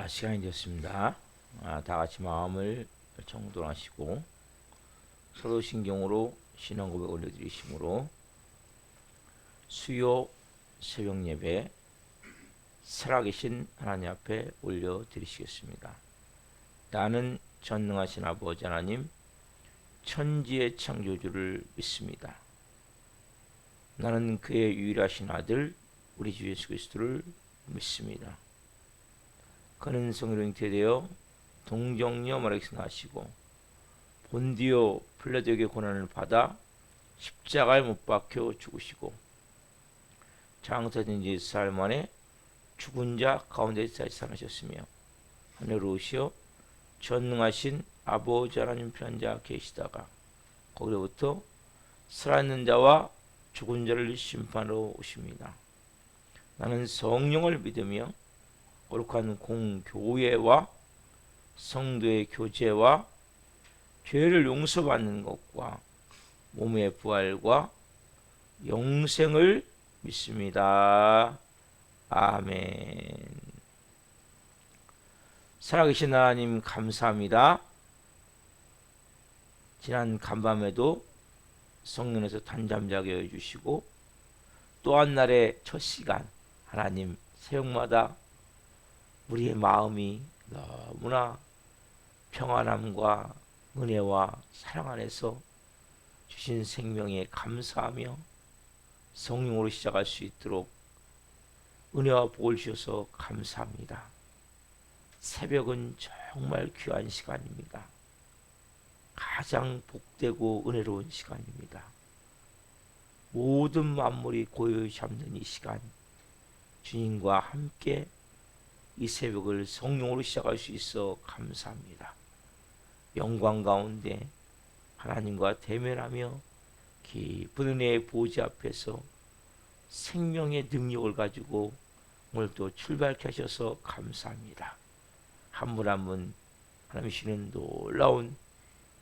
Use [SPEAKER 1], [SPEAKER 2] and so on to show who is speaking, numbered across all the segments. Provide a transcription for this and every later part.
[SPEAKER 1] 시간이 되었습니다. 다 같이 마음을 정돈하시고 서로 신경으로 신앙 고백 올려드리심으로 수요 새벽 예배 살아계신 하나님 앞에 올려드리시겠습니다. 나는 전능하신 아버지 하나님 천지의 창조주를 믿습니다. 나는 그의 유일하신 아들 우리 주 예수 그리스도를 믿습니다. 그는 성으로 잉태되어 동정녀 마리아에서 나시고 본디오 필라도에게 고난을 받아 십자가에 못 박혀 죽으시고 장사된 지 4일 만에 죽은 자 가운데서 다시 살아나셨으며 하늘로 오시어 전능하신 아버지 하나님 편한 자 계시다가 거기로부터 살아있는 자와 죽은 자를 심판하러 오십니다. 나는 성령을 믿으며 거룩한 공교회와 성도의 교제와 죄를 용서받는 것과 몸의 부활과 영생을 믿습니다. 아멘. 살아계신 하나님 감사합니다. 지난 간밤에도 성령에서 단잠자게 해주시고 또 한 날의 첫 시간 하나님 새벽마다 우리의 마음이 너무나 평안함과 은혜와 사랑 안에서 주신 생명에 감사하며 성령으로 시작할 수 있도록 은혜와 복을 주셔서 감사합니다. 새벽은 정말 귀한 시간입니다. 가장 복되고 은혜로운 시간입니다. 모든 만물이 고요히 잠든 이 시간 주님과 함께 이 새벽을 성령으로 시작할 수 있어 감사합니다. 영광 가운데 하나님과 대면하며 깊은 은혜의 보좌 앞에서 생명의 능력을 가지고 오늘도 출발케 하셔서 감사합니다. 한 분 한 분 하나님 주시는 놀라운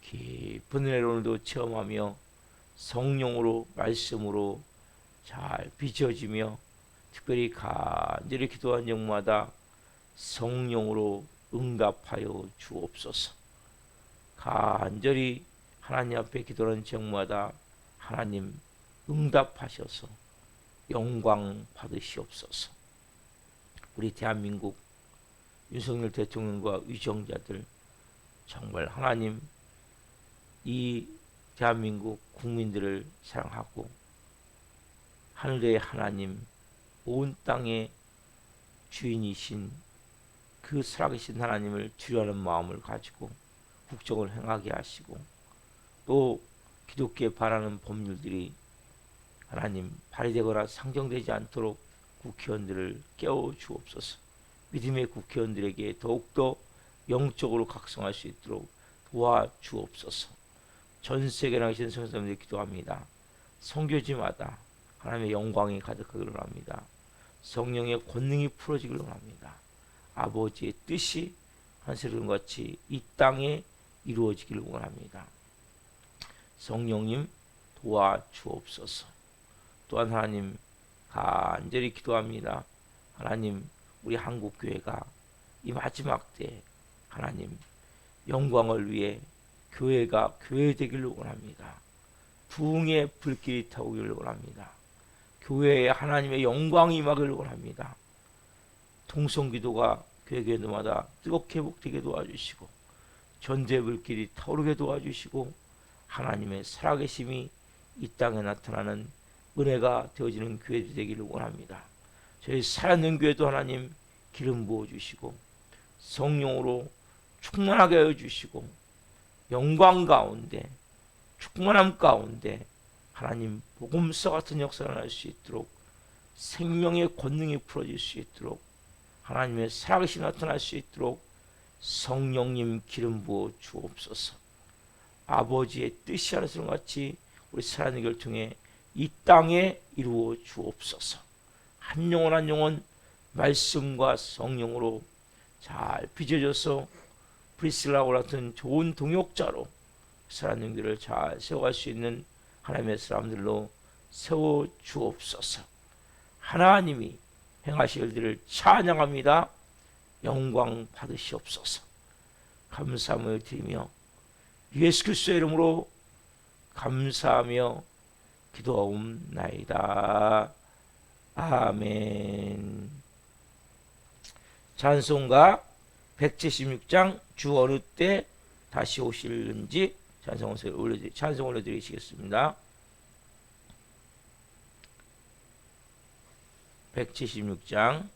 [SPEAKER 1] 깊은 은혜를 오늘도 체험하며 성령으로 말씀으로 잘 비춰지며 특별히 간절히 기도한 적마다 성령으로 응답하여 주옵소서. 간절히 하나님 앞에 기도하는 적마다 하나님 응답하셔서 영광 받으시옵소서. 우리 대한민국 윤석열 대통령과 위정자들 정말 하나님 이 대한민국 국민들을 사랑하고 하늘의 하나님 온 땅의 주인이신 그 살아계신 하나님을 두려워하는 마음을 가지고 국정을 행하게 하시고 또 기독교에 바라는 법률들이 하나님 발의되거나 상정되지 않도록 국회의원들을 깨워 주옵소서. 믿음의 국회의원들에게 더욱더 영적으로 각성할 수 있도록 도와주옵소서. 전 세계에 계신 성도님들 기도합니다. 선교지마다 하나님의 영광이 가득하기를 원합니다. 성령의 권능이 풀어지기를 원합니다. 아버지의 뜻이 하늘같이 이 땅에 이루어지기를 원합니다. 성령님 도와주옵소서. 또한 하나님 간절히 기도합니다. 하나님 우리 한국교회가 이 마지막 때 하나님 영광을 위해 교회가 교회 되기를 원합니다. 부흥의 불길이 타오기를 원합니다. 교회에 하나님의 영광이 임하기를 원합니다. 통성기도가 교회마다 뜨겁게 회복되게 도와주시고 전도의 불길이 타오르게 도와주시고 하나님의 살아계심이 이 땅에 나타나는 은혜가 되어지는 교회들이 되기를 원합니다. 저희 살아있는 교회도 하나님 기름 부어주시고 성령으로 충만하게 해주시고 영광 가운데 충만함 가운데 하나님 복음서 같은 역사를 할 수 있도록 생명의 권능이 풀어질 수 있도록 하나님의 살아계신 나타날 수 있도록 성령님 기름 부어 주옵소서. 아버지의 뜻이 하늘에서 같이 우리 살아있는 교회를 통해 이 땅에 이루어 주옵소서. 한 영혼 한 영혼 말씀과 성령으로 잘 빚어져서 프리스라고 같은 좋은 동역자로 살아있는 교회를 잘 세워갈 수 있는 하나님의 사람들로 세워 주옵소서. 하나님이 행하실 일들을 찬양합니다. 영광 받으시옵소서. 감사함을 드리며 예수 그리스도의 이름으로 감사하며 기도하옵나이다. 아멘. 찬송가 176장 주 어느 때 다시 오실는지 찬송 올려드리시겠습니다. 176장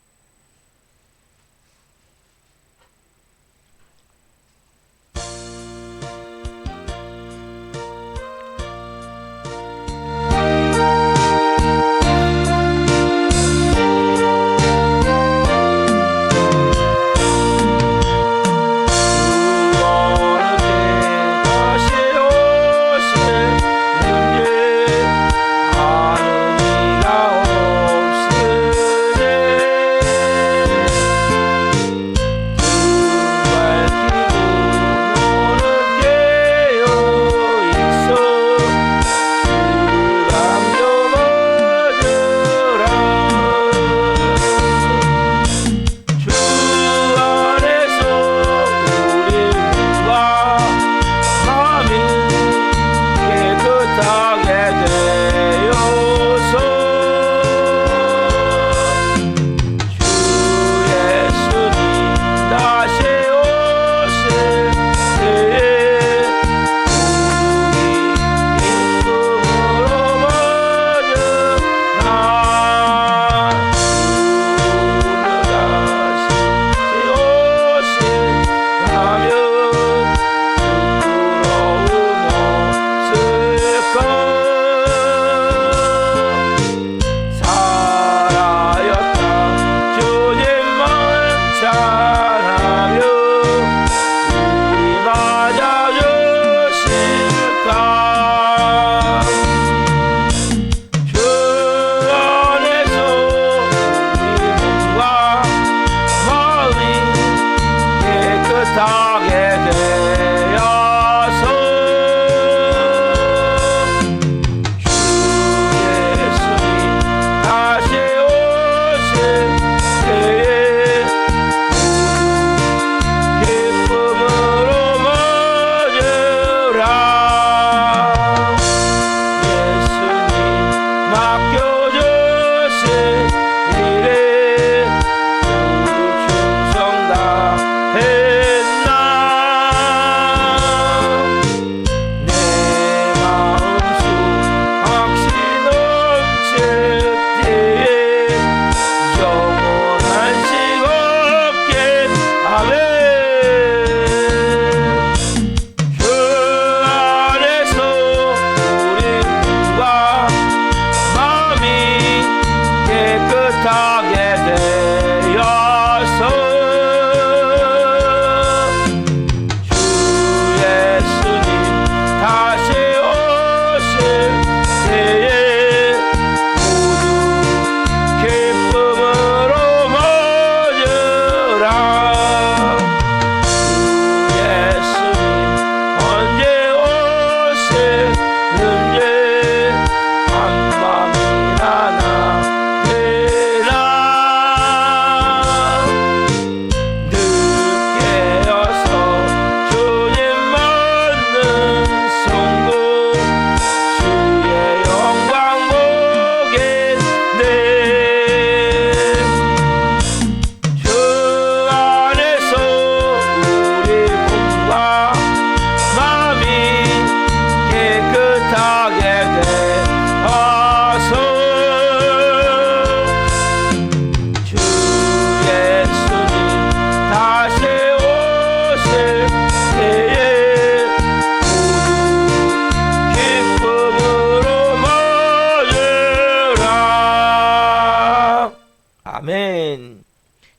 [SPEAKER 1] 아멘.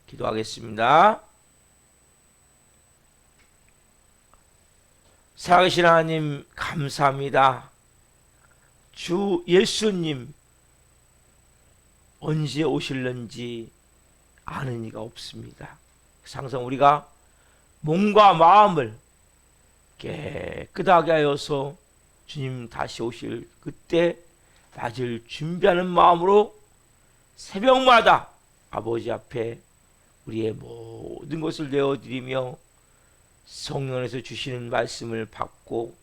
[SPEAKER 1] 기도하겠습니다. 살아계신 하나님 감사합니다. 주 예수님 언제 오실는지 아는 이가 없습니다. 항상 우리가 몸과 마음을 깨끗하게 하여서 주님 다시 오실 그때 맞을 준비하는 마음으로 새벽마다 아버지 앞에 우리의 모든 것을 내어드리며 성령에서 주시는 말씀을 받고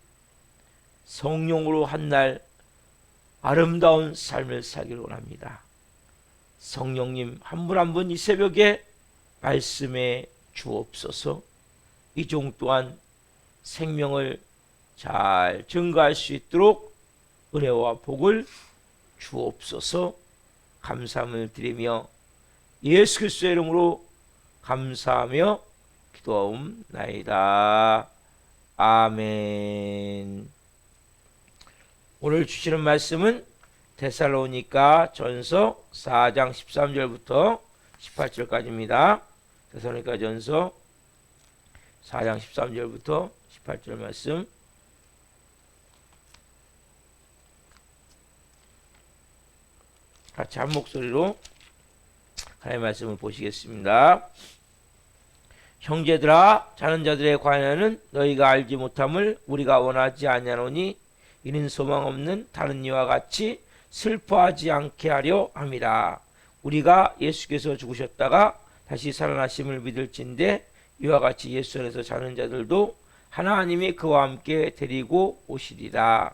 [SPEAKER 1] 성령으로 한날 아름다운 삶을 살기를 원합니다. 성령님 한 분 한 분 이 새벽에 말씀해 주옵소서. 이 종 또한 생명을 잘 증거할 수 있도록 은혜와 복을 주옵소서. 감사함을 드리며 예수 그리스도의 이름으로 감사하며 기도하옵나이다. 아멘. 오늘 주시는 말씀은 데살로니가 전서 4장 13절부터 18절까지입니다. 데살로니가 전서 4장 13절부터 18절 말씀. 같이 한 목소리로 하나님의 말씀을 보시겠습니다. 형제들아, 자는 자들의 관여는 너희가 알지 못함을 우리가 원하지 아니하노니 이는 소망 없는 다른 이와 같이 슬퍼하지 않게 하려 함이라. 우리가 예수께서 죽으셨다가 다시 살아나심을 믿을진대 이와 같이 예수 안에서 자는 자들도 하나님이 그와 함께 데리고 오시리라.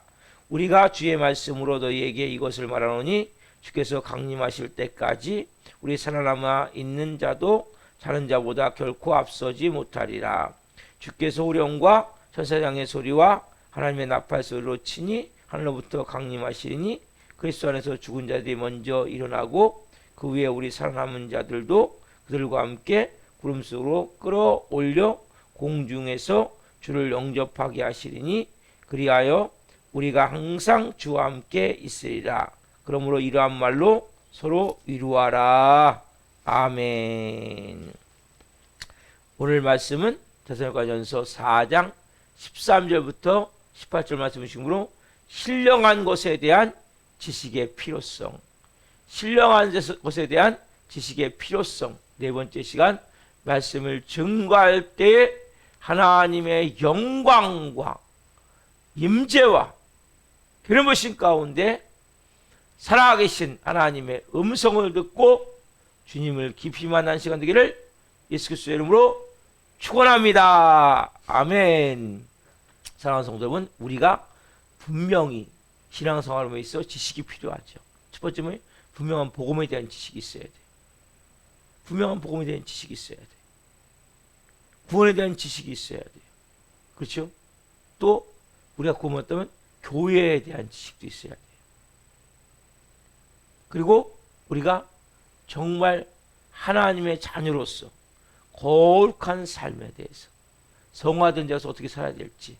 [SPEAKER 1] 우리가 주의 말씀으로 너희에게 이것을 말하노니 주께서 강림하실 때까지 우리 살아남아 있는 자도 자는 자보다 결코 앞서지 못하리라. 주께서 우령과 천사장의 소리와 하나님의 나팔 소리로 치니 하늘로부터 강림하시리니 그리스도 안에서 죽은 자들이 먼저 일어나고 그 위에 우리 살아남은 자들도 그들과 함께 구름 속으로 끌어올려 공중에서 주를 영접하게 하시리니 그리하여 우리가 항상 주와 함께 있으리라. 그러므로 이러한 말로 서로 위로하라. 아멘. 오늘 말씀은 데살로니가전서 4장 13절부터 18절 말씀이시므로 신령한 것에 대한 지식의 필요성, 신령한 것에 대한 지식의 필요성. 네 번째 시간 말씀을 증거할 때에 하나님의 영광과 임재와 그런 것인 가운데 살아계신 하나님의 음성을 듣고 주님을 깊이 만난 시간 되기를 예수 그리스도의 이름으로 축원합니다. 아멘. 사랑하는 성도 여러분, 우리가 분명히 신앙생활에 있어 지식이 필요하죠. 첫 번째는 분명한 복음에 대한 지식이 있어야 돼. 분명한 복음에 대한 지식이 있어야 돼. 구원에 대한 지식이 있어야 돼요. 그렇죠? 또 우리가 구원받다면 교회에 대한 지식도 있어야 돼요. 그리고 우리가 정말 하나님의 자녀로서 거룩한 삶에 대해서 성화된 자로서 어떻게 살아야 될지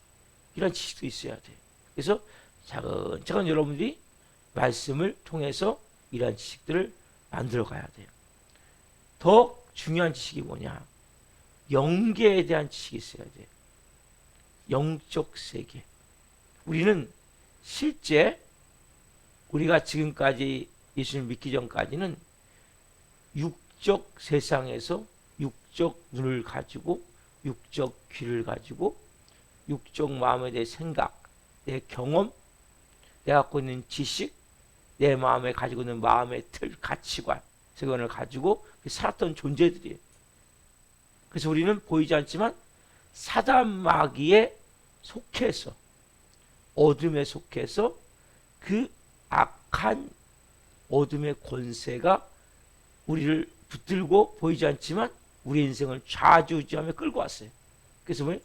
[SPEAKER 1] 이런 지식도 있어야 돼요. 그래서 차근차근 여러분들이 말씀을 통해서 이러한 지식들을 만들어 가야 돼요. 더 중요한 지식이 뭐냐? 영계에 대한 지식이 있어야 돼요. 영적 세계. 우리는 실제 우리가 지금까지 예수를 믿기 전까지는 육적 세상에서 육적 눈을 가지고 육적 귀를 가지고 육적 마음에 대해 생각, 내 경험, 내가 갖고 있는 지식, 내 마음에 가지고 있는 마음의 틀, 가치관, 세계관을 가지고 살았던 존재들이에요. 그래서 우리는 보이지 않지만 사단 마귀에 속해서, 어둠에 속해서 그 악한 어둠의 권세가 우리를 붙들고 보이지 않지만 우리 인생을 좌지우지하며 끌고 왔어요. 그래서 뭐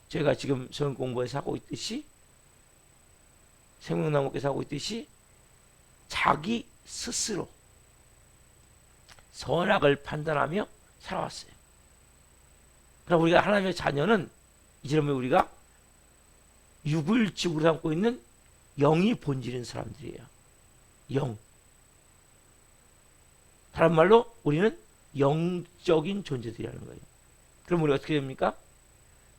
[SPEAKER 1] 제가 지금 성경 공부에서 하고 있듯이 생명나무께서 하고 있듯이 자기 스스로 선악을 판단하며 살아왔어요. 그러나 우리가 하나님의 자녀는 이제는 우리가 육을 집으로 삼고 있는 영이 본질인 사람들이에요. 영. 다른 말로 우리는 영적인 존재들이라는 거예요. 그럼 우리가 어떻게 됩니까?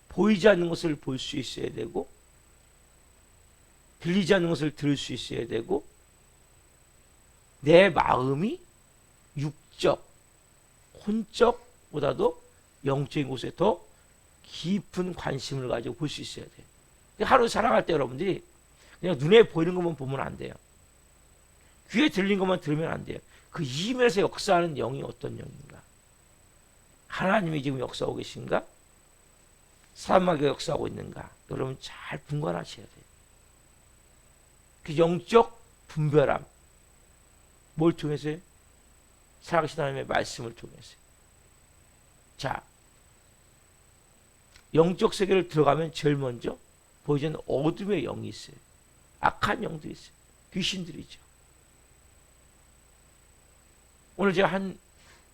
[SPEAKER 1] 보이지 않는 것을 볼 수 있어야 되고 들리지 않는 것을 들을 수 있어야 되고 내 마음이 육적, 혼적보다도 영적인 곳에 더 깊은 관심을 가지고 볼 수 있어야 돼요. 하루 살아갈 때 여러분들이 그냥 눈에 보이는 것만 보면 안 돼요. 귀에 들린 것만 들으면 안 돼요. 그 이면에서 역사하는 영이 어떤 영인가? 하나님이 지금 역사하고 계신가? 사람에게 역사하고 있는가? 여러분 잘 분간하셔야 돼요. 그 영적 분별함. 뭘 통해서요? 살아계신 하나님의 말씀을 통해서요. 자, 영적 세계를 들어가면 제일 먼저 보이는 어둠의 영이 있어요. 악한 영들이 있어요. 귀신들이죠. 오늘 제가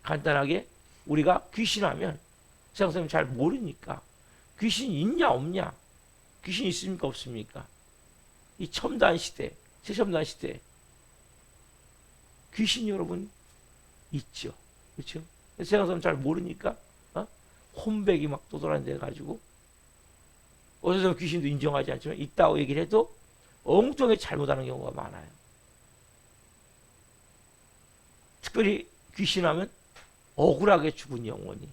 [SPEAKER 1] 간단하게 우리가 귀신하면 세상 사람이 잘 모르니까 귀신이 있냐 없냐, 귀신이 있습니까 없습니까? 이 첨단 시대, 최첨단 시대 귀신이 여러분 있죠. 그렇죠? 세상 사람 잘 모르니까 혼백이 막 떠돌아다녀 가지고 어디서 귀신도 인정하지 않지만 있다고 얘기를 해도 엉뚱하게 잘못하는 경우가 많아요. 특별히 귀신하면 억울하게 죽은 영혼이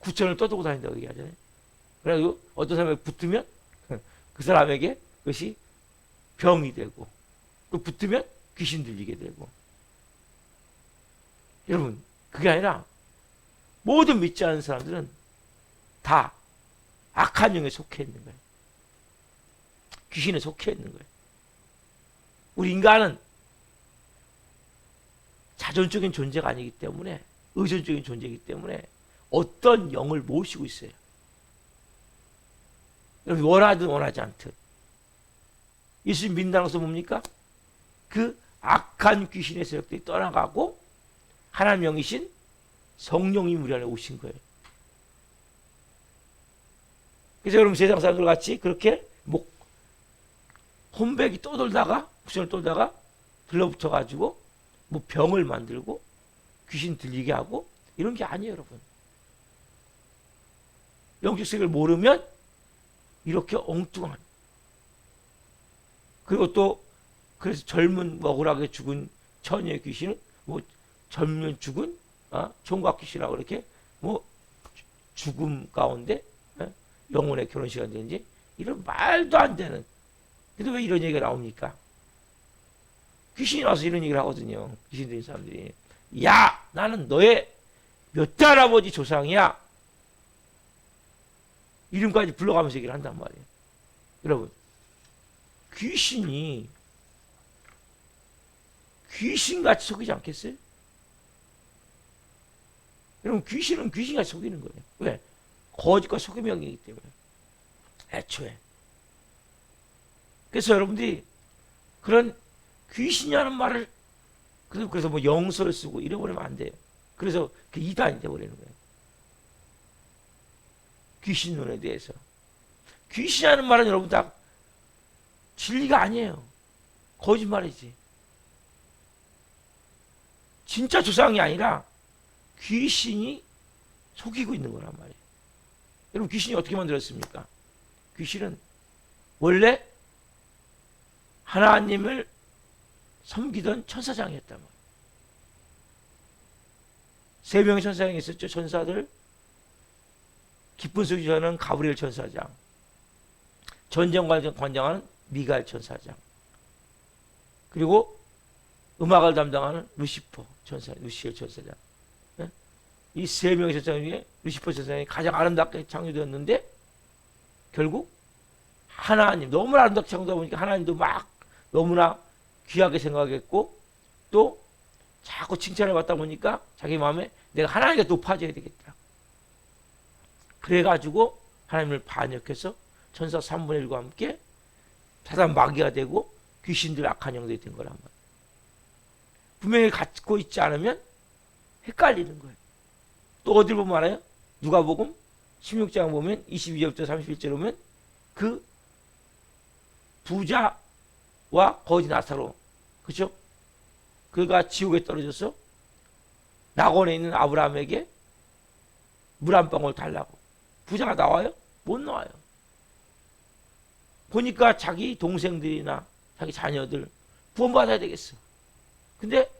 [SPEAKER 1] 구천을 떠들고 다닌다고 얘기하잖아요. 그래가지고 어떤 사람에게 붙으면 그 사람에게 그것이 병이 되고 또 붙으면 귀신 들리게 되고. 여러분 그게 아니라 모든 믿지 않는 사람들은 다 악한 영에 속해 있는 거예요. 귀신에 속해 있는 거예요. 우리 인간은 자존적인 존재가 아니기 때문에 의존적인 존재이기 때문에 어떤 영을 모시고 있어요. 여러분 원하든 원하지 않든 예수님 믿는다는 것은 뭡니까? 그 악한 귀신의 세력들이 떠나가고 하나님 영이신 성령이 우리 안에 오신 거예요. 그래서 여러분 세상 사람들 같이 그렇게 혼백이 떠돌다가 구천을 떠돌다가 들러붙어 가지고 병을 만들고 귀신 들리게 하고 이런 게 아니에요, 여러분. 영적 세계를 모르면 이렇게 엉뚱한. 그리고 또 그래서 젊은 억울하게 죽은 처녀의 귀신은 젊은 죽은 총각 귀신이라고 그렇게 죽음 가운데 영혼의 결혼식이 되는지 이런 말도 안 되는. 근데 왜 이런 얘기가 나옵니까? 귀신이 나와서 이런 얘기를 하거든요. 귀신 들린 사람들이. 야, 나는 너의 몇 대 할아버지 조상이야. 이름까지 불러가면서 얘기를 한단 말이에요. 여러분, 귀신이 귀신같이 속이지 않겠어요? 여러분, 귀신은 귀신같이 속이는 거예요. 왜? 거짓과 속임의 영이기 때문에. 애초에. 그래서 여러분들이 그런 귀신이라는 말을 그래서 영서를 쓰고 이래버리면 안 돼요. 그래서 그 이단이 돼버리는 거예요. 귀신론에 대해서. 귀신이라는 말은 여러분 다 진리가 아니에요. 거짓말이지. 진짜 조상이 아니라 귀신이 속이고 있는 거란 말이에요. 여러분 귀신이 어떻게 만들었습니까? 귀신은 원래 하나님을 섬기던 천사장이었단 말이에요. 3명의 천사장이 있었죠. 천사들. 기쁜 소식 전하는 가브리엘 천사장, 전쟁 관장하는 미가엘 천사장, 그리고 음악을 담당하는 루시엘 천사장. 이 3명의 천사장 중에 루시퍼 천사장이 가장 아름답게 창조되었는데 결국 하나님 너무 아름답게 창조하다 보니까 하나님도 막 너무나 귀하게 생각했고 또 자꾸 칭찬을 받다 보니까 자기 마음에 내가 하나님께 높아져야 되겠다. 그래가지고 하나님을 반역해서 천사 3분의 1과 함께 사단 마귀가 되고 귀신들 악한 영들이 된 거란 말이에요. 분명히 갖고 있지 않으면 헷갈리는 거예요. 또 어디를 보면 알아요? 누가복음 16장 보면 22절부터 31절 보면 그 부자와 거지 나사로, 그렇죠? 그가 지옥에 떨어져서 낙원에 있는 아브라함에게 물 한 방울 달라고. 부자가 나와요? 못 나와요. 보니까 자기 동생들이나 자기 자녀들 구원받아야 되겠어. 근데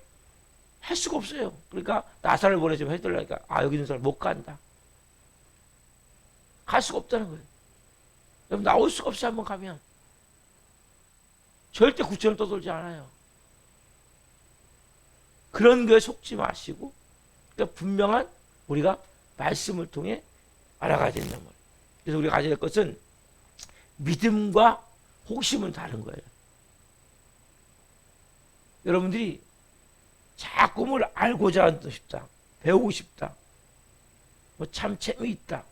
[SPEAKER 1] 할 수가 없어요. 그러니까 나사를 보내주면 해달라니까 여기 있는 사람 못 간다. 갈 수가 없다는 거예요. 여러분 나올 수가 없어요. 한번 가면. 절대 구천을 떠돌지 않아요. 그런 거에 속지 마시고 그러니까 분명한 우리가 말씀을 통해 알아가야 된단 말이에요. 그래서 우리가 가져야 될 것은 믿음과 호기심은 다른 거예요. 여러분들이 자꾸 뭘 알고자 하고 싶다, 배우고 싶다, 뭐 참 재미있다,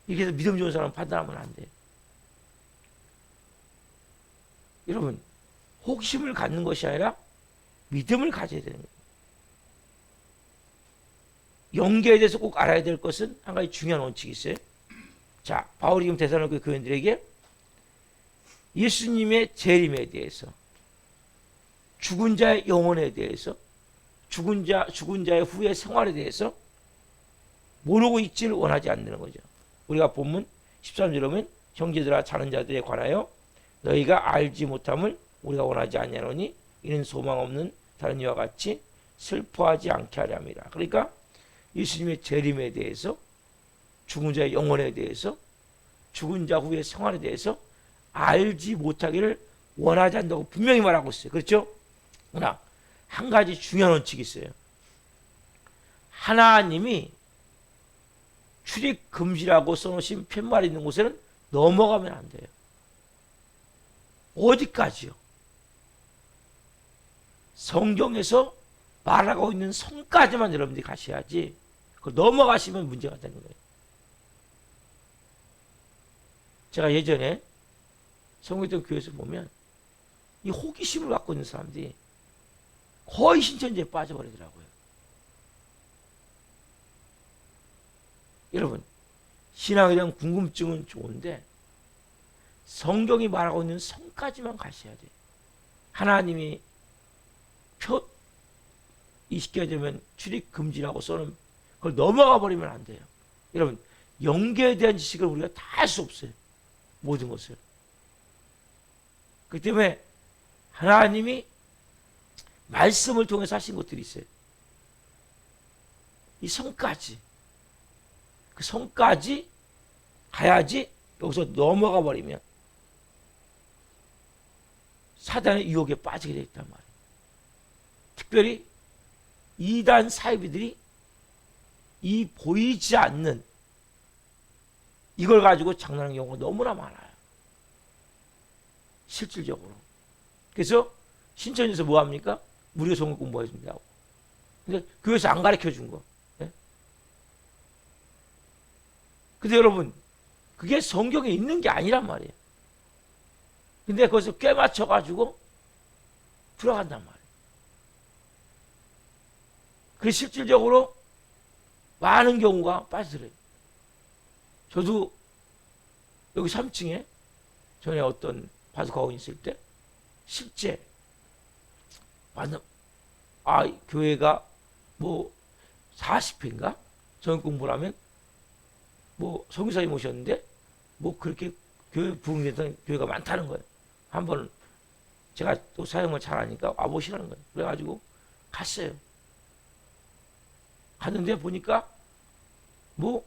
[SPEAKER 1] 이렇게 해서 믿음 좋은 사람 판단하면 안 돼요. 여러분, 호기심을 갖는 것이 아니라 믿음을 가져야 되는 거예요. 영계에 대해서 꼭 알아야 될 것은 한 가지 중요한 원칙이 있어요. 자, 바울이 지금 데살로니가 교인들에게 예수님의 재림에 대해서, 죽은 자의 영혼에 대해서, 죽은 자의 후의 생활에 대해서 모르고 있지를 원하지 않는 거죠. 우리가 본문 13절에 보면 형제들아 자는 자들에 관하여 너희가 알지 못함을 우리가 원하지 아니하노니 이는 소망 없는 다른 이와 같이 슬퍼하지 않게 하려 함이라. 그러니까 예수님의 재림에 대해서, 죽은 자의 영혼에 대해서, 죽은 자 후의 생활에 대해서 알지 못하기를 원하지 않는다고 분명히 말하고 있어요. 그렇죠? 그러나 한 가지 중요한 원칙이 있어요. 하나님이 출입 금지라고 써놓으신 팻말이 있는 곳에는 넘어가면 안 돼요. 어디까지요? 성경에서 말하고 있는 성까지만 여러분들이 가셔야지, 그걸 넘어가시면 문제가 되는 거예요. 제가 예전에 성공했던 교회에서 보면 이 호기심을 갖고 있는 사람들이 거의 신천지에 빠져버리더라고요. 여러분, 신앙에 대한 궁금증은 좋은데 성경이 말하고 있는 성까지만 가셔야 돼요. 하나님이 이 시기가 되면 출입 금지라고 써놓은 그걸 넘어가 버리면 안 돼요. 여러분, 영계에 대한 지식을 우리가 다 할 수 없어요. 모든 것을. 그렇기 때문에 하나님이 말씀을 통해서 하신 것들이 있어요. 이 성까지. 그 성까지 가야지 여기서 넘어가 버리면 사단의 유혹에 빠지게 되어 있단 말이에요. 특별히 이단 사이비들이 이 보이지 않는 이걸 가지고 장난하는 경우가 너무나 많아요. 실질적으로. 그래서 신천지에서 뭐 합니까? 무료 성경 공부해준다고. 근데 교회에서 안 가르쳐 준 거. 네? 근데 여러분, 그게 성경에 있는 게 아니란 말이에요. 근데 거기서 꿰맞춰가지고 들어간단 말이에요. 그 실질적으로 많은 경우가 빠지더래요. 저도 여기 3층에 전에 어떤 바둑학원 있을 때 실제 완전 교회가 뭐 40회인가 저녁 공부를 하면 뭐 성교사님 오셨는데 뭐 그렇게 교회 부흥됐던 교회가 많다는 거예요. 한번 제가 또 사역을 잘하니까 와보시라는 거예요. 그래가지고 갔어요. 갔는데 보니까 뭐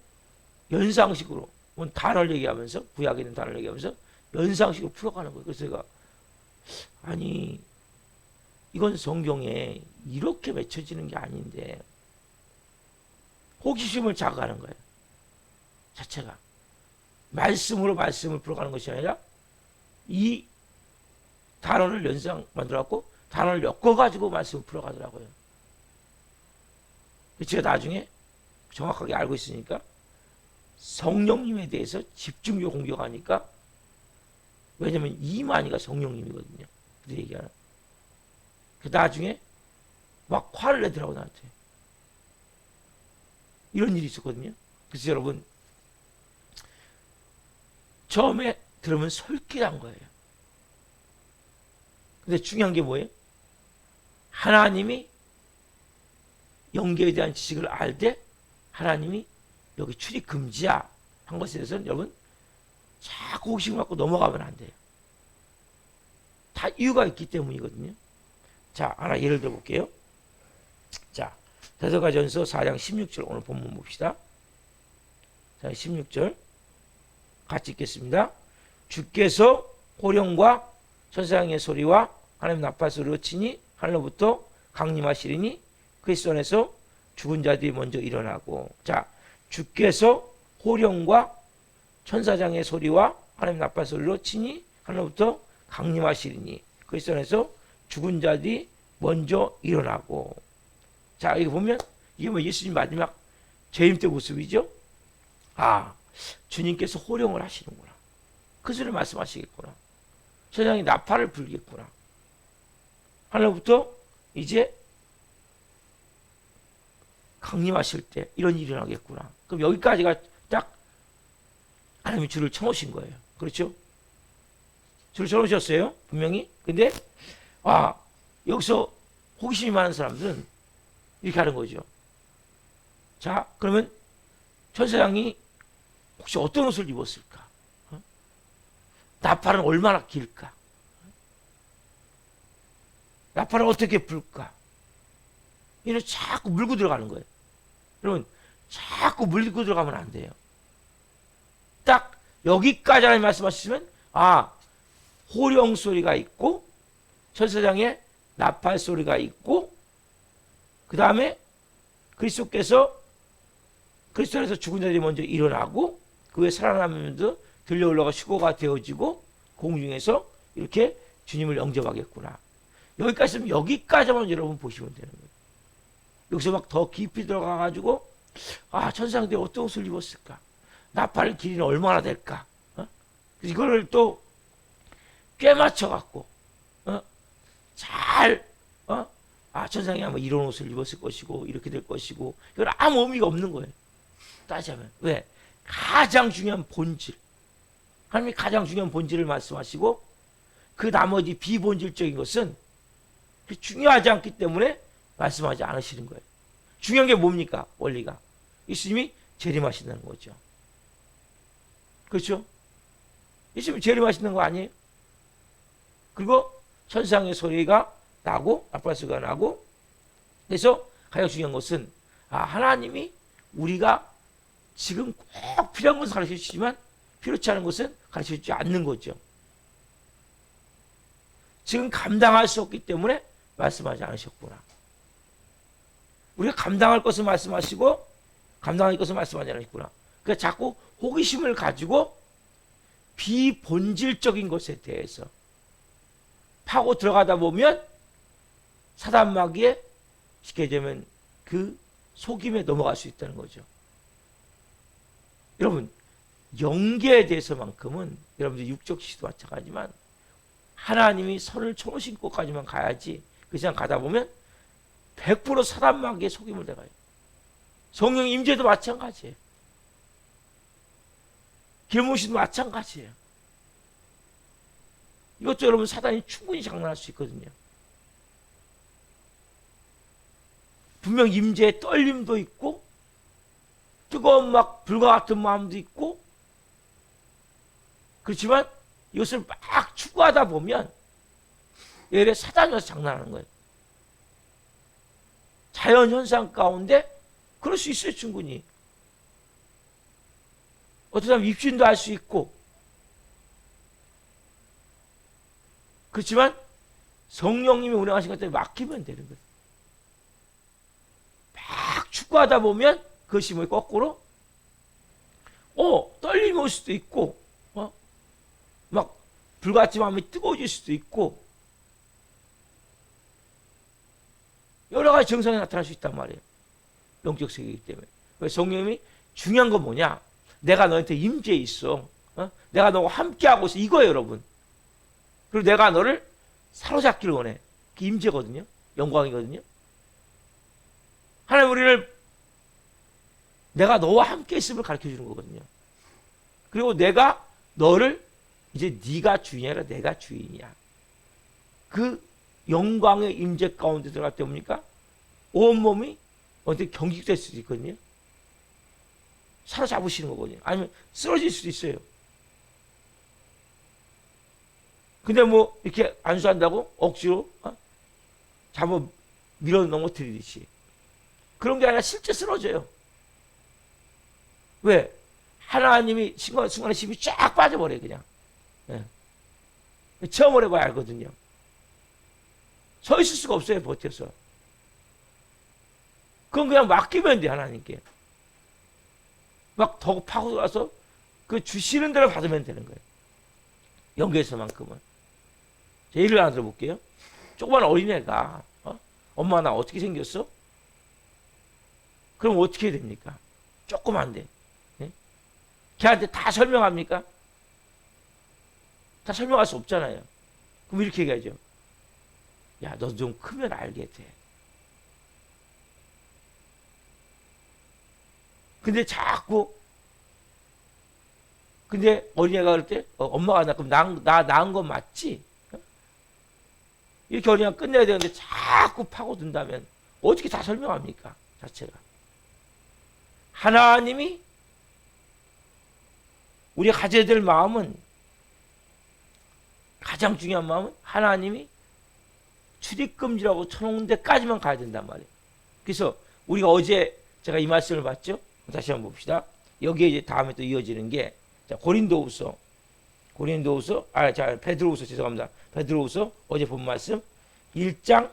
[SPEAKER 1] 연상식으로 뭐 단어를 얘기하면서 구약에 있는 단어를 얘기하면서 연상식으로 풀어가는 거예요. 그래서 제가 아니 이건 성경에 이렇게 맺혀지는 게 아닌데 호기심을 자극하는 거예요. 자체가 말씀으로 말씀을 풀어가는 것이 아니라 이 단어를 연상 만들어갖고 단어를 엮어가지고 말씀을 풀어가더라고요. 제가 나중에 정확하게 알고 있으니까 성령님에 대해서 집중적으로 공격하니까, 왜냐면 이만희가 성령님이거든요. 그들 얘기하는. 나중에 막 화를 내더라고 나한테. 이런 일이 있었거든요. 그래서 여러분 처음에 들으면 솔깃한 거예요. 근데 중요한 게 뭐예요? 하나님이 영계에 대한 지식을 알 때 하나님이 여기 출입 금지야 한 것에 대해서는 여러분 자꾸 호기심을 갖고 넘어가면 안 돼요. 다 이유가 있기 때문이거든요. 자, 하나 예를 들어 볼게요. 자, 데살로니가전서 4장 16절 오늘 본문 봅시다. 자, 16절 같이 읽겠습니다. 주께서 호령과 천사장의 소리와 하나님 나팔 소리로 치니 하늘로부터 강림하시리니 그리스도 안에서 죽은 자들이 먼저 일어나고. 자, 주께서 호령과 천사장의 소리와 하나님 나팔 소리로 친히 하늘로부터 강림하시리니 그리스도 안에서 죽은 자들이 먼저 일어나고. 자, 이거 보면 이게 뭐 예수님 마지막 재림 때 모습이죠. 아, 주님께서 호령을 하시는구나. 그 소리를 말씀하시겠구나. 천사장이 나팔을 불겠구나. 하늘로부터 이제 강림하실 때 이런 일이 일어나겠구나. 그럼 여기까지가 딱 하나님이 줄을 쳐놓으신 거예요. 그렇죠? 줄을 쳐놓으셨어요. 분명히. 근데 여기서 호기심이 많은 사람들은 이렇게 하는 거죠. 자, 그러면 천사장이 혹시 어떤 옷을 입었을까? 나팔은 얼마나 길까? 나팔은 어떻게 불까? 이는 자꾸 물고 들어가는 거예요. 여러분, 자꾸 물고 들어가면 안 돼요. 딱 여기까지 하나님 말씀하시면 호령 소리가 있고 천사장의 나팔 소리가 있고 그 다음에 그리스도께서 죽은 자들이 먼저 일어나고 그 후에 살아남으면서 들려 올라가 휴거가 되어지고 공중에서 이렇게 주님을 영접하겠구나. 여기까지만 여러분 보시면 되는 거예요. 여기서 막 더 깊이 들어가가지고 천사장들이 어떤 옷을 입었을까? 나팔 길이는 얼마나 될까? 이거를 또 꽤 맞춰갖고 천사장이 아마 이런 옷을 입었을 것이고 이렇게 될 것이고 이건 아무 의미가 없는 거예요. 따지자면. 왜? 가장 중요한 본질, 하나님이 가장 중요한 본질을 말씀하시고 그 나머지 비본질적인 것은 중요하지 않기 때문에 말씀하지 않으시는 거예요. 중요한 게 뭡니까? 원리가 예수님이 재림하신다는 거죠. 그렇죠? 예수님이 재림하신다는 거 아니에요? 그리고 천상의 소리가 나고 나팔 소리가 나고. 그래서 가장 중요한 것은 하나님이 우리가 지금 꼭 필요한 것을 가르쳐 주시지만 필요치 않은 것은 가르쳐 주지 않는 거죠. 지금 감당할 수 없기 때문에 말씀하지 않으셨구나. 우리가 감당할 것을 말씀하시고 감당할 것을 말씀하지 않으셨구나. 그러니까 자꾸 호기심을 가지고 비본질적인 것에 대해서 파고 들어가다 보면 사단 마귀에 쉽게 얘기하면 그 속임에 넘어갈 수 있다는 거죠. 여러분, 영계에 대해서만큼은 여러분들 육적 지식도 마찬가지지만 하나님이 선을 쳐놓으신 곳까지만 가야지 그 시간 가다 보면 100% 사단 마귀의 속임을 당해요. 성령 임재도 마찬가지예요. 길모신도 마찬가지예요. 이것도 여러분 사단이 충분히 장난할 수 있거든요. 분명 임재의 떨림도 있고 뜨거운 막 불과 같은 마음도 있고 그렇지만 이것을 막 추구하다 보면 예를 사단이 와서 장난하는 거예요. 자연현상 가운데 그럴 수 있어요. 충분히. 어떤 사람 입신도 할 수 있고 그렇지만 성령님이 운행하신 것 때문에 맡기면 되는 거예요. 막 추구하다 보면 그것이 뭐 거꾸로 떨림이 올 수도 있고 막 불같이 마음이 뜨거워질 수도 있고 여러 가지 증상이 나타날 수 있단 말이에요. 영적 세계이기 때문에. 성령님이 중요한 건 뭐냐? 내가 너한테 임재해 있어. 내가 너와 함께하고 있어. 이거예요, 여러분. 그리고 내가 너를 사로잡기를 원해. 그게 임재거든요. 영광이거든요. 하나님 우리를 내가 너와 함께 있음을 가르쳐 주는 거거든요. 그리고 내가 너를 이제 네가 주인이 아니라 내가 주인이야. 그 영광의 임재 가운데 들어갈 때 뭡니까? 온몸이 어떻게 경직될 수도 있거든요. 사로잡으시는 거거든요. 아니면 쓰러질 수도 있어요. 근데 뭐 이렇게 안수한다고 억지로 잡아 밀어 넘어뜨리듯이 그런 게 아니라 실제 쓰러져요. 왜? 하나님이 순간에 힘이 쫙 빠져버려요. 그냥. 체험을 해봐야 알거든요. 서 있을 수가 없어요. 버텨서. 그건 그냥 맡기면 돼, 하나님께. 막 더 파고 들어가서 그 주시는 대로 받으면 되는 거예요. 영계에서만큼은. 제 예를 하나 들어볼게요. 조그만 어린애가 엄마 나 어떻게 생겼어? 그럼 어떻게 해야 됩니까? 조그만데. 네? 걔한테 다 설명합니까? 다 설명할 수 없잖아요. 그럼 이렇게 얘기하죠. 야, 너 좀 크면 알게 돼. 근데 자꾸 근데 어린애가 그럴 때 엄마가 나 그럼 나 낳은 건 맞지? 이렇게 어린애가 끝내야 되는데 자꾸 파고든다면 어떻게 다 설명합니까? 자체가. 하나님이 우리가 가져야 될 마음은 가장 중요한 마음은 하나님이 출입금지라고 쳐놓은 데까지만 가야 된단 말이에요. 그래서 우리가 어제 제가 이 말씀을 봤죠? 다시 한번 봅시다. 여기에 이제 다음에 또 이어지는 게 자, 베드로후서 죄송합니다. 베드로후서 어제 본 말씀 1장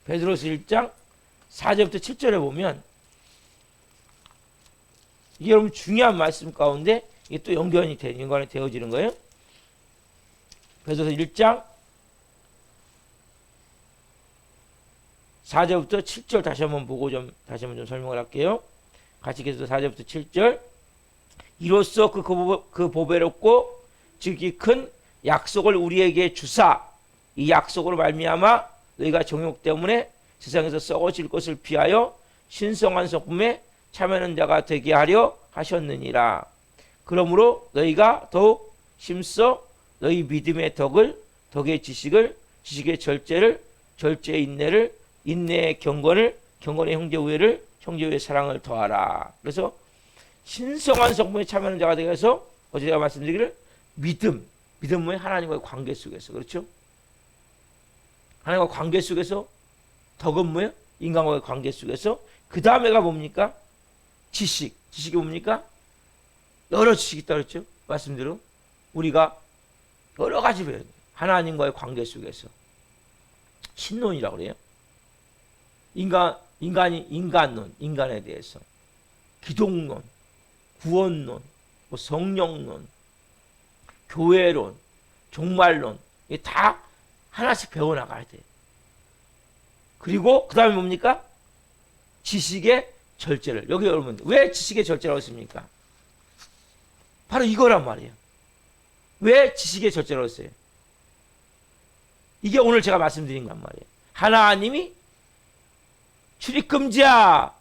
[SPEAKER 1] 베드로후서 1장 4절부터 7절에 보면 이게 여러분 중요한 말씀 가운데 이게 또 연관이 되어지는 거예요. 베드로후서 1장 4절부터 7절 다시 한번 보고 다시 한번 설명을 할게요. 같이 계속 4절부터 7절. 이로써 그 보배롭고 즉이 큰 약속을 우리에게 주사 이 약속으로 말미암아 너희가 정욕 때문에 세상에서 썩어질 것을 피하여 신성한 성품에 참여하는 자가 되게 하려 하셨느니라. 그러므로 너희가 더욱 힘써 너희 믿음의 덕의 지식을 지식의 절제를 절제의 인내를 인내의 경건을 경건의 형제 우애를 형제 우애의 사랑을 더하라. 그래서 신성한 성품에 참여하는 자가 되게 해서 어제 제가 말씀드리기를 믿음은 하나님과의 관계 속에서 그렇죠? 하나님과 관계 속에서 덕은 뭐예요? 인간과의 관계 속에서 그 다음에가 뭡니까? 지식이 뭡니까? 여러 지식이 있다 그랬죠? 말씀대로 우리가 여러 가지 배워야 돼요. 하나님과의 관계 속에서 신론이라고 그래요. 인간론, 인간에 대해서 기독론, 구원론, 성령론, 교회론, 종말론 이게 다 하나씩 배워나가야 돼요. 그리고 그 다음에 뭡니까? 지식의 절제를. 여기 여러분 왜 지식의 절제라고 했습니까? 바로 이거란 말이에요. 왜 지식의 절제라고 했어요? 이게 오늘 제가 말씀드린 건 말이에요. 하나님이 출입금지야.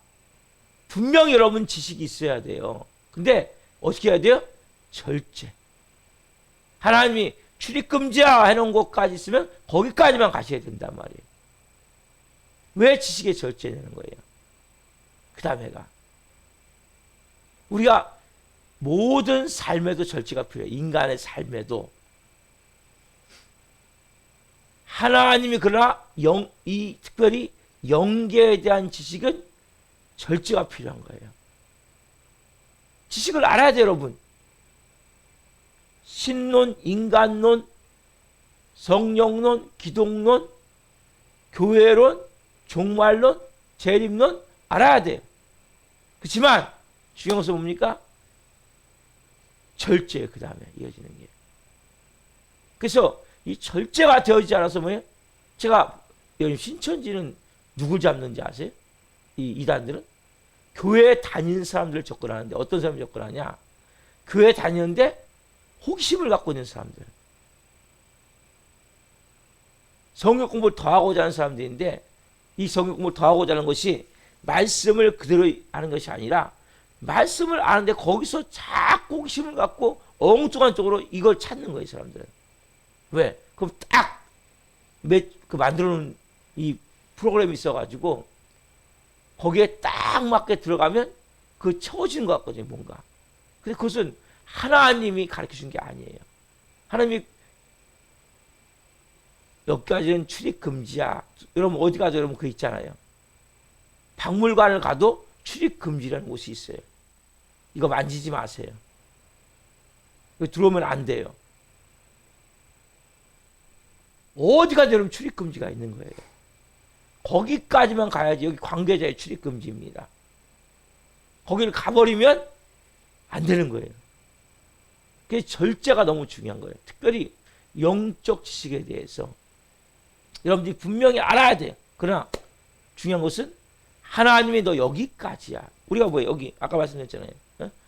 [SPEAKER 1] 분명히 여러분 지식이 있어야 돼요. 근데 어떻게 해야 돼요? 절제. 하나님이 출입금지야 해놓은 곳까지 있으면 거기까지만 가셔야 된단 말이에요. 왜 지식의 절제되는 거예요? 그 다음에가 우리가 모든 삶에도 절제가 필요해요. 인간의 삶에도. 하나님이 그러나 특별히 영계에 대한 지식은 절제가 필요한 거예요. 지식을 알아야 돼요, 여러분. 신론, 인간론, 성령론, 기독론, 교회론, 종말론, 재림론 알아야 돼요. 그렇지만 중요한 것은 뭡니까? 절제예요. 그 다음에 이어지는 게. 그래서 이 절제가 되어지지 않아서 뭐예요? 제가 요즘 신천지는 누굴 잡는지 아세요? 이 이단들은 교회에 다니는 사람들을 접근하는데 어떤 사람이 접근하냐? 교회에 다니는데 호기심을 갖고 있는 사람들. 성경 공부를 더 하고자 하는 사람들인데 이 성경 공부를 더 하고자 하는 것이 말씀을 그대로 아는 것이 아니라 말씀을 아는데 거기서 자꾸 호기심을 갖고 엉뚱한 쪽으로 이걸 찾는 거예요, 사람들은. 왜? 그럼 딱 그 만들어 놓은 이 프로그램이 있어가지고 거기에 딱 맞게 들어가면 그 채워지는 것 같거든요, 뭔가. 근데 그것은 하나님이 가르쳐 준 게 아니에요. 하나님이 여기까지는 출입 금지야. 여러분 어디 가도 여러분 그 있잖아요. 박물관을 가도 출입 금지라는 곳이 있어요. 이거 만지지 마세요. 이거 들어오면 안 돼요. 어디 가도 여러분 출입 금지가 있는 거예요. 거기까지만 가야지. 여기 관계자의 출입 금지입니다. 거기를 가버리면 안 되는 거예요. 그게 절제가 너무 중요한 거예요. 특별히 영적 지식에 대해서 여러분들이 분명히 알아야 돼요. 그러나 중요한 것은 하나님이 너 여기까지야. 우리가 뭐예요? 여기 아까 말씀드렸잖아요.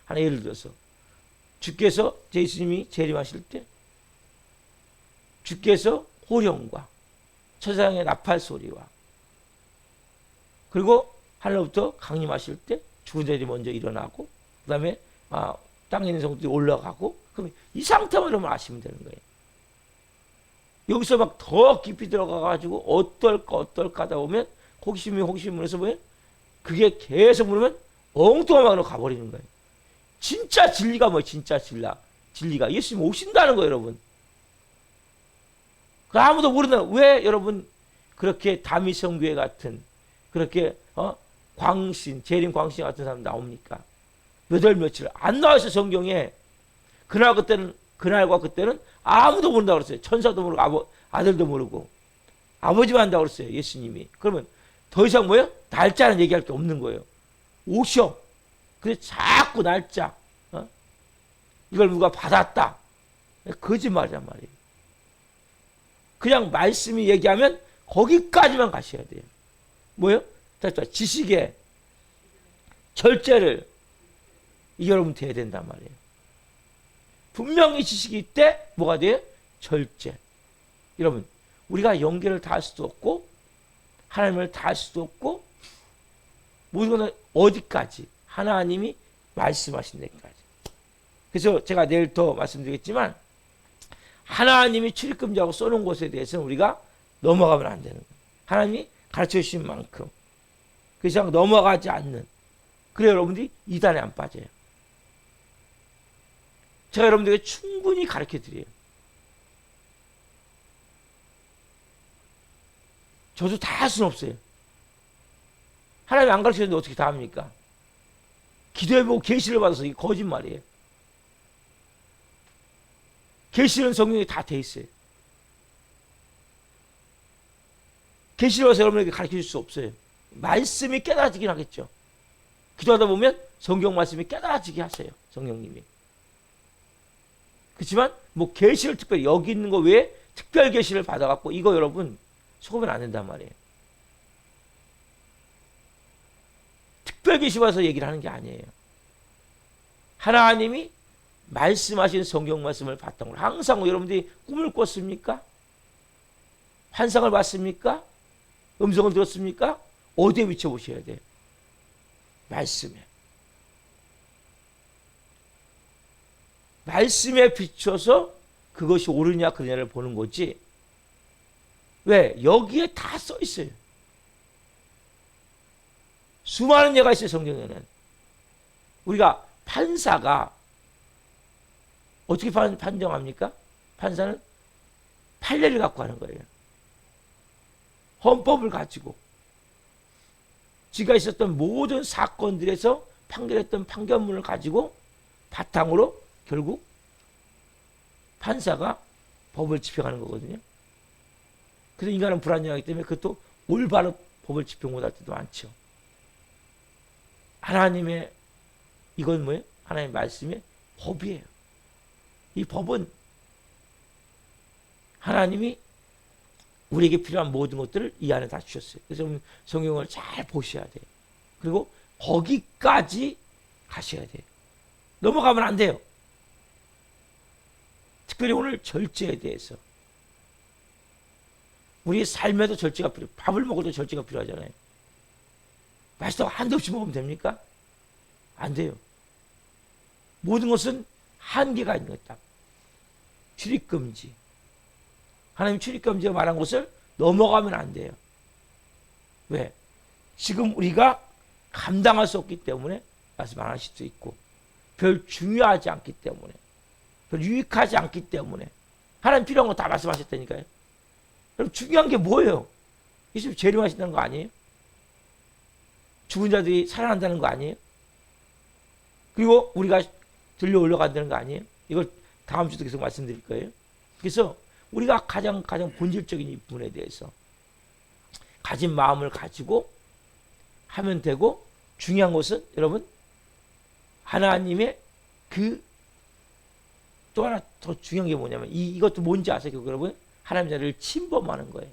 [SPEAKER 1] 하나 예를 들어서 주께서 예수님이 재림하실 때 주께서 호령과 천사장의 나팔 소리와 그리고 하늘로부터 강림하실 때 죽은 자들이 먼저 일어나고 그 다음에 땅에 있는 성들이 올라가고 그럼 이 상태만 여러분 아시면 되는 거예요. 여기서 막 더 깊이 들어가가지고 어떨까 하다 보면 호기심을 해서 뭐예요? 그게 계속 물으면 엉뚱한 방으로 가버리는 거예요. 진짜 진리가 뭐예요? 진짜 진리가 예수님 오신다는 거예요, 여러분. 그 아무도 모른다. 왜 여러분 그렇게 다미성교회 같은 그렇게 재림 광신 같은 사람 나옵니까? 몇월 며칠 안 나와서 성경에 그날과 그때는 아무도 모른다고 그랬어요. 천사도 모르고 아들도 모르고 아버지만 한다고 그랬어요. 예수님이. 그러면 더 이상 뭐예요? 날짜는 얘기할 게 없는 거예요. 오셔. 그래서 자꾸 날짜 이걸 누가 받았다. 거짓말이란 말이에요. 그냥 말씀이 얘기하면 거기까지만 가셔야 돼요. 뭐예요? 지식의 절제를 이게 여러분 돼야 된단 말이에요. 분명히 지식이 있대 뭐가 돼요? 절제. 여러분 우리가 영계를 다 할 수도 없고 하나님을 다 할 수도 없고 모든 것은 어디까지? 하나님이 말씀하신 데까지. 그래서 제가 내일 더 말씀드리겠지만 하나님이 출입금지하고 써놓은 곳에 대해서는 우리가 넘어가면 안 되는 거예요. 하나님이 가르쳐 주신 만큼 그 이상 넘어가지 않는 그래야 여러분들이 이단에 안 빠져요. 제가 여러분들에게 충분히 가르쳐 드려요. 저도 다 할 수는 없어요. 하나님이 안 가르쳐줬는데 어떻게 다 합니까? 기도해보고 계시를 받아서 이게 거짓말이에요. 계시는 성경에 다 돼 있어요. 계시를 받아서 여러분에게 가르쳐 줄 수 없어요. 말씀이 깨달아지긴 하겠죠. 기도하다 보면 성경 말씀이 깨달아지게 하세요. 성령님이. 그렇지만 뭐 계시를 특별히 여기 있는 거 외에 특별 계시를 받아갖고 이거 여러분 속으면 안 된단 말이에요. 특별 계시 받아서 얘기를 하는 게 아니에요. 하나님이 말씀하신 성경 말씀을 바탕으로 항상 여러분들이 꿈을 꿨습니까? 환상을 봤습니까? 음성을 들었습니까? 어디에 비춰보셔야 돼요? 말씀에. 말씀에 비춰서 그것이 옳으냐 그르냐를 보는 거지. 왜? 여기에 다 써 있어요. 수많은 예가 있어요. 성경에는. 우리가 판사가 어떻게 판정합니까? 판사는 판례를 갖고 하는 거예요. 헌법을 가지고 지가 있었던 모든 사건들에서 판결했던 판결문을 가지고 바탕으로 결국 판사가 법을 집행하는 거거든요. 그래서 인간은 불안정하기 때문에 그것도 올바로 법을 집행 못할 때도 많죠. 하나님의 이건 뭐예요? 하나님의 말씀의 법이에요. 이 법은 하나님이 우리에게 필요한 모든 것들을 이 안에 다 주셨어요. 그래서 성경을 잘 보셔야 돼요. 그리고 거기까지 가셔야 돼요. 넘어가면 안 돼요. 특별히 오늘 절제에 대해서. 우리 삶에도 절제가 필요해요. 밥을 먹어도 절제가 필요하잖아요. 맛있다고 한도 없이 먹으면 됩니까? 안 돼요. 모든 것은 한계가 있는 거다. 출입금지. 하나님 출입금지가 말한 것을 넘어가면 안 돼요. 왜? 지금 우리가 감당할 수 없기 때문에 말씀 안 하실 수 있고 별 중요하지 않기 때문에 별 유익하지 않기 때문에 하나님 필요한 거 다 말씀하셨다니까요. 그럼 중요한 게 뭐예요? 예수님 재림하신다는 거 아니에요? 죽은 자들이 살아난다는 거 아니에요? 그리고 우리가 들려 올라간다는 거 아니에요? 이걸 다음 주도 계속 말씀드릴 거예요. 그래서 우리가 가장 본질적인 이 부분에 대해서 가진 마음을 가지고 하면 되고, 중요한 것은 여러분 하나님의 또 하나 더 중요한 게 뭐냐면 이것도 뭔지 아세요? 여러분 하나님 자리를 침범하는 거예요.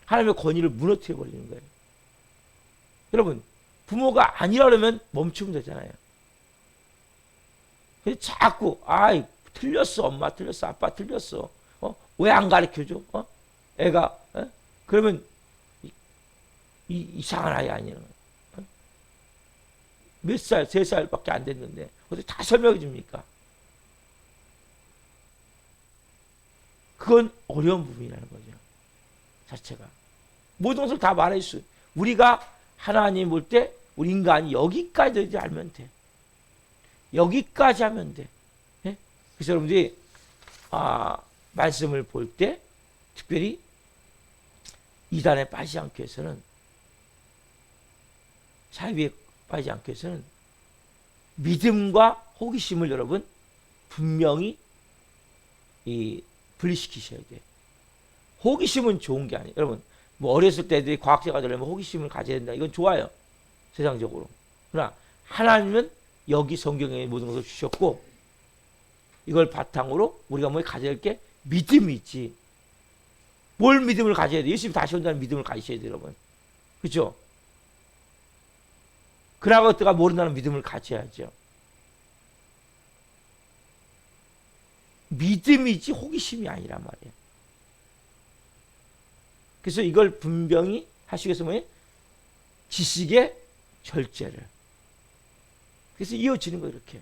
[SPEAKER 1] 하나님의 권위를 무너뜨려 버리는 거예요. 여러분 부모가 아니라 그러면 멈추면 되잖아요. 근데 자꾸 틀렸어, 엄마 틀렸어, 아빠 틀렸어, 왜 안 가르쳐줘? 애가 그러면 이상한 아이 아니에요. 몇 살, 3살밖에 안 됐는데 어떻게 다 설명해 줍니까? 그건 어려운 부분이라는 거죠. 자체가 모든 것을 다 말할 수. 우리가 하나님 볼 때 우리 인간이 여기까지 알면 돼. 여기까지 하면 돼. 예? 그래서 여러분들이 말씀을 볼 때 특별히 이단에 빠지지 않기 위해서는, 사이비에 빠지지 않기 위해서는 믿음과 호기심을 여러분 분명히 분리시키셔야 돼요. 호기심은 좋은 게 아니에요. 여러분 뭐 어렸을 때 애들이 과학자가 되려면 호기심을 가져야 된다. 이건 좋아요. 세상적으로. 그러나 하나님은 여기 성경에 모든 것을 주셨고, 이걸 바탕으로 우리가 뭐 가져야 할 게 믿음이 있지. 뭘 믿음을 가져야 돼? 예수님 다시 온다는 믿음을 가지셔야 돼요, 여러분. 그렇죠? 그라고가 모른다는 믿음을 가져야죠. 믿음이지 호기심이 아니란 말이에요. 그래서 이걸 분명히 하시기 위해서 뭐예요? 지식의 절제를. 그래서 이어지는 거예요, 이렇게.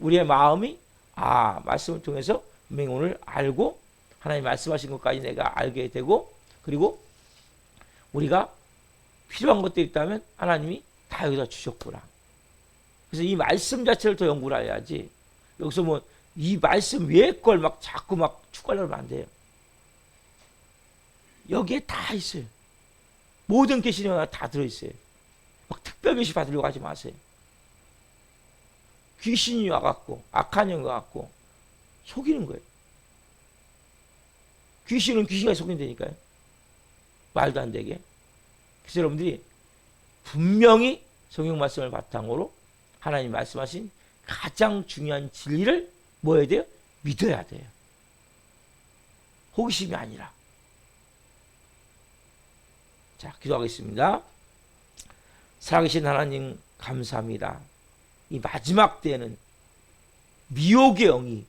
[SPEAKER 1] 우리의 마음이 말씀을 통해서 분명히 오늘 알고 하나님 말씀하신 것까지 내가 알게 되고, 그리고 우리가 필요한 것들이 있다면 하나님이 다 여기다 주셨구나. 그래서 이 말씀 자체를 더 연구를 해야지, 여기서 뭐 이 말씀 외의 걸 막 자꾸 막 추가하려면 안 돼요. 여기에 다 있어요. 모든 계시는 다 들어있어요. 막 특별 계시 받으려고 하지 마세요. 귀신이 와갖고 악한 영이 와갖고 속이는 거예요. 귀신은 귀신이 속인다니까요. 말도 안 되게. 그래서 여러분들이 분명히 성경 말씀을 바탕으로 하나님 말씀하신 가장 중요한 진리를 뭐 해야 돼요? 믿어야 돼요. 호기심이 아니라. 자, 기도하겠습니다. 살아계신 하나님 감사합니다. 이 마지막 때에는 미혹의 영이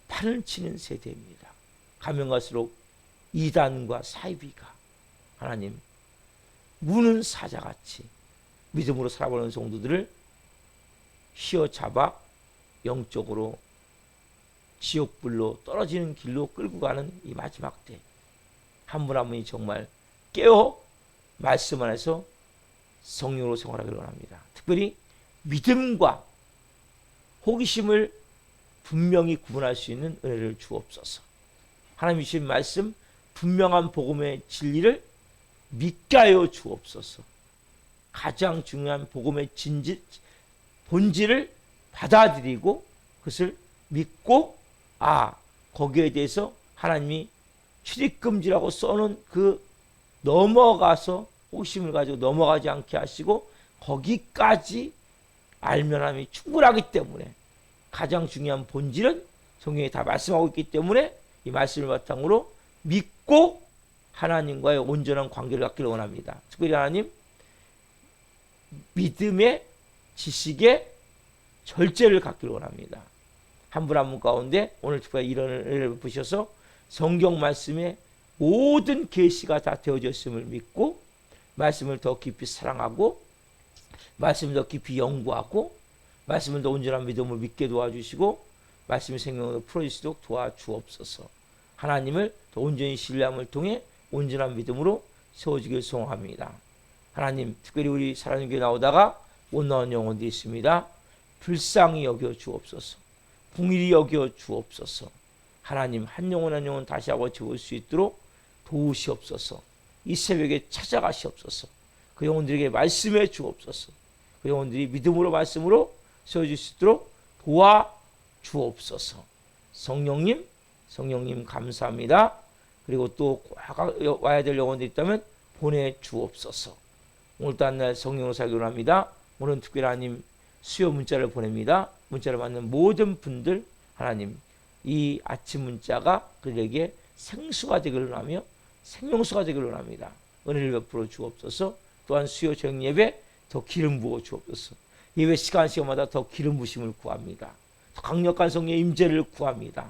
[SPEAKER 1] 판을 치는 세대입니다. 가면 갈수록 이단과 사이비가 하나님 무는 사자같이 믿음으로 살아보는 성도들을 휘어잡아 영적으로 지옥불로 떨어지는 길로 끌고 가는 이 마지막 때, 한 분 한 분이 정말 깨어 말씀 안에서 성령으로 생활하기를 원합니다. 특별히 믿음과 호기심을 분명히 구분할 수 있는 은혜를 주옵소서. 하나님 주신 말씀, 분명한 복음의 진리를 믿게 하여 주옵소서. 가장 중요한 복음의 본질을 받아들이고 그것을 믿고, 거기에 대해서 하나님이 출입금지라고 써놓은 그 넘어가서 호기심을 가지고 넘어가지 않게 하시고, 거기까지 알면 함이 충분하기 때문에 가장 중요한 본질은 성경에 다 말씀하고 있기 때문에 이 말씀을 바탕으로 믿고 하나님과의 온전한 관계를 갖기를 원합니다. 특별히 하나님 믿음의 지식의 절제를 갖기를 원합니다. 한 분 한 분 가운데 오늘 특별히 이런 은혜를 베푸셔서 성경 말씀의 모든 계시가 다 되어졌음을 믿고 말씀을 더 깊이 사랑하고 말씀을 더 깊이 연구하고 말씀을 더 온전한 믿음을 믿게 도와주시고 말씀의 생명으로 풀어지도록 도와주옵소서. 하나님을 더 온전히 신뢰함을 통해 온전한 믿음으로 세워지길 소원합니다. 하나님, 특별히 우리 사랑하는 교회 나오다가 못 나온 영혼들이 있습니다. 불쌍히 여겨 주옵소서. 긍휼히 여겨 주옵소서. 하나님, 한 영혼 한 영혼 다시 하고 채울 수 있도록 도우시옵소서. 이 새벽에 찾아가시옵소서. 그 영혼들에게 말씀해 주옵소서. 그 영혼들이 믿음으로 말씀으로 세워질 수 있도록 도와주옵소서. 성령님 감사합니다. 그리고 또 와야 될 영혼들이 있다면 보내주옵소서. 오늘도 한날 성령으로 살기로 합니다. 오늘은 특별히 하나님 수요 문자를 보냅니다. 문자를 받는 모든 분들 하나님 이 아침 문자가 그들에게 생수가 되기를 하며 생명수가 되기를 합니다. 은혜를 베풀어 주옵소서. 또한 수요 저녁 예배 더 기름 부어 주옵소서. 예배 시간마다 더 기름 부심을 구합니다. 더 강력한 성령의 임재를 구합니다.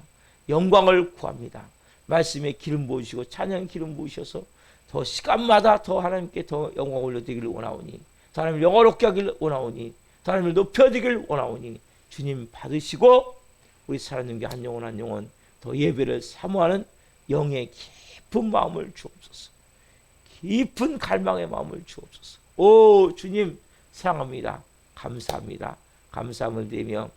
[SPEAKER 1] 영광을 구합니다. 말씀에 기름 부으시고 찬양 기름 부으셔서 더 시간마다 더 하나님께 더 영광 올려드리기를 원하오니, 더 하나님을 영화롭게 하기를 원하오니, 더 하나님을 높여드리기를 원하오니 주님 받으시고 우리 살아있는 한 영혼 한 영혼 더 예배를 사모하는 영의 깊은 마음을 주옵소서. 깊은 갈망의 마음을 주옵소서. 오 주님 사랑합니다. 감사합니다. 감사함을 드리며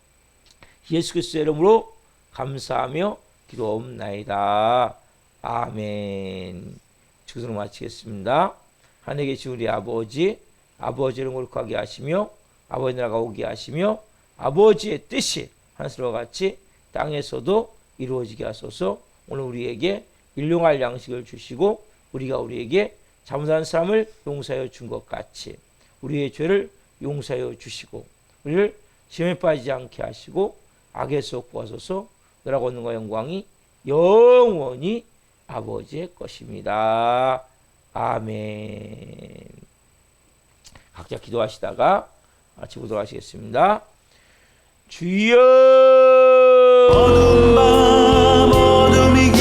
[SPEAKER 1] 예수 그리스도의 이름으로 감사하며 기도옵나이다. 아멘. 주소로 마치겠습니다. 하늘에 계신 우리 아버지, 아버지를 거룩하게 하시며 아버지 나라가 오게 하시며 아버지의 뜻이 하늘과 같이 땅에서도 이루어지게 하소서. 오늘 우리에게 일용할 양식을 주시고 우리가 우리에게 잘못한 사람을 용서하여 준 것 같이 우리의 죄를 용서하여 주시고 우리를 시험에 빠지지 않게 하시고 악에서 구하소서. 너라고 하는 것 영광이 영원히 아버지의 것입니다. 아멘. 각자 기도하시다가 같이 보도록 하시겠습니다. 주여
[SPEAKER 2] 어둠이